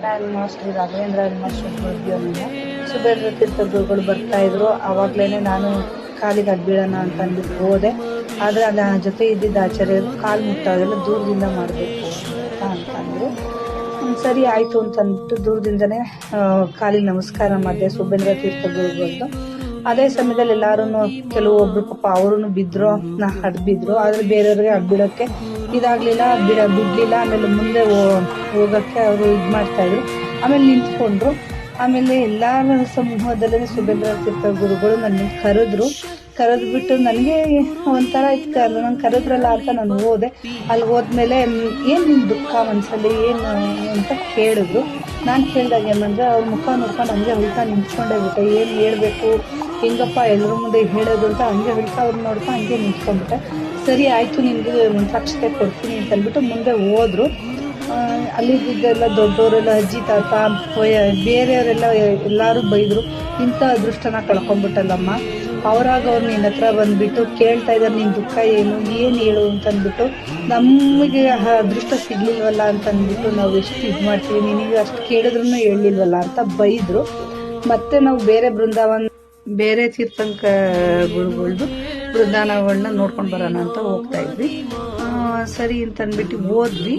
ನಾನು ಶ್ರೀ ರಾಘವೇಂದ್ರ ಮಾಸ್ಟರ್ ಗುರುದ್ಯೋನಿಂದ ಸುಬೇಂದ್ರ ತೀರ್ಥ ಗುರುಗಳು ಬರ್ತಾ ಇದ್ರು. ಆವಾಗ್ಲೇನೆ ನಾನು ಕಾಲಿಗೆ ಅಡ್ಬೀಳೋಣ ಅಂತ ಅಂದ್ಬಿಟ್ಟು ಹೋದೆ. ಆದರೆ ಅಲ್ಲಿ ಜೊತೆ ಇದ್ದಿದ್ದ ಆಚಾರ್ಯರು ಕಾಲು ಮುಟ್ಟಾಗೆಲ್ಲ ದೂರದಿಂದ ಮಾಡಬೇಕು ಅಂತಂದ್ರು. ಸರಿ ಆಯಿತು ಅಂತ ಅಂದ್ಬಿಟ್ಟು ದೂರದಿಂದನೇ ಕಾಲಿಗೆ ನಮಸ್ಕಾರ ಮಾಡಿದೆ ಸುಬೇಂದ್ರ ತೀರ್ಥ ಗುರುಗಳದ್ದು. ಅದೇ ಸಮಯದಲ್ಲಿ ಎಲ್ಲಾರು ಕೆಲವೊಬ್ರು ಪಾಪ ಅವರು ಬಿದ್ರು, ಅಡ್ಬಿದ್ರು. ಆದ್ರೆ ಬೇರೆಯವ್ರಿಗೆ ಅಡ್ಬಿಡೋಕ್ಕೆ ಇದಾಗ್ಲಿಲ್ಲ, ಬಿಡ್ಲಿಲ್ಲ. ಆಮೇಲೆ ಮುಂದೆ ಹೋಗಕ್ಕೆ ಅವರು ಮಾಡ್ತಾ ಇದ್ರು. ಆಮೇಲೆ ನಿಂತ್ಕೊಂಡ್ರು. ಆಮೇಲೆ ಎಲ್ಲಾರ ಸಮೂಹದಲ್ಲೇ ಸುಬೇಂದ್ರ ತೀರ್ಥ ಗುರುಗಳು ನನ್ನ ಕರೆದ್ಬಿಟ್ಟು ನನಗೆ ಒಂಥರ ಇತ್ತು, ನಂಗೆ ಕರೆದ್ರಲ್ಲ ಅಂತ ನಾನು ಹೋದೆ. ಅಲ್ಲಿ ಹೋದ್ಮೇಲೆ ಏನು ನಿನ್ನ ದುಃಖ ಮನಸ್ಸಲ್ಲಿ ಏನು ಅಂತ ಕೇಳಿದ್ರು. ನಾನು ಕೇಳಿದಾಗ ಏನಂದ್ರೆ ಅವ್ರ ಮುಖ ನೋಡ್ಕೊಂಡು ಹಂಗೆ ಹೊಳ್ತಾ ನಿಂತ್ಕೊಂಡೇ ಬಿಟ್ಟೆ. ಏನು ಹೇಳಬೇಕು, ಹೆಂಗಪ್ಪ ಎಲ್ಲರ ಮುಂದೆ ಹೇಳೋದು ಅಂತ ಹಂಗೆ ಹೊಳ್ತಾ ಅವ್ರು ನೋಡ್ತಾ ಹಂಗೆ ನಿಂತ್ಕೊಂಡ್ಬಿಟ್ಟೆ. ಸರಿ ಆಯಿತು, ನಿನಗೆ ಮಂತ್ರಾಕ್ಷತೆ ಕೊಡ್ತೀನಿ ಅಂತ ಅಂದ್ಬಿಟ್ಟು ಮುಂದೆ ಹೋದ್ರು. ಅಲ್ಲಿದ್ದೆಲ್ಲ ದೊಡ್ಡವರೆಲ್ಲ ಅಜ್ಜಿ ತಾತ ಬೇರೆಯವರೆಲ್ಲ ಎಲ್ಲರೂ ಬೈದರು. ಇಂಥ ಅದೃಷ್ಟನ ಕಳ್ಕೊಂಡ್ಬಿಟ್ಟಲ್ಲಮ್ಮ, ಅವ್ರಾಗ ಅವ್ರು ನಿನ್ನ ಹತ್ರ ಬಂದುಬಿಟ್ಟು ಕೇಳ್ತಾ ಇದ್ದಾರೆ ನಿನ್ನ ದುಃಖ ಏನು ಹೇಳು ಅಂತಂದ್ಬಿಟ್ಟು, ನಮಗೆ ಅದೃಷ್ಟ ಸಿಗ್ಲಿಲ್ವಲ್ಲ ಅಂತಂದ್ಬಿಟ್ಟು ನಾವು ಎಷ್ಟು ಇದು ಮಾಡ್ತೀವಿ, ನಿನಗೆ ಅಷ್ಟು ಕೇಳಿದ್ರೂ ಹೇಳಿಲ್ವಲ್ಲ ಅಂತ ಬೈದರು. ಮತ್ತೆ ನಾವು ಬೇರೆ ತೀರ್ಥಂಕ ಗುರುಗಳ್ದು ಬೃಂದಾವನಗಳನ್ನ ನೋಡ್ಕೊಂಡು ಬರೋಣ ಅಂತ ಹೋಗ್ತಾ ಇದ್ವಿ. ಸರಿ ಅಂತ ಅಂದ್ಬಿಟ್ಟು ಹೋದ್ವಿ.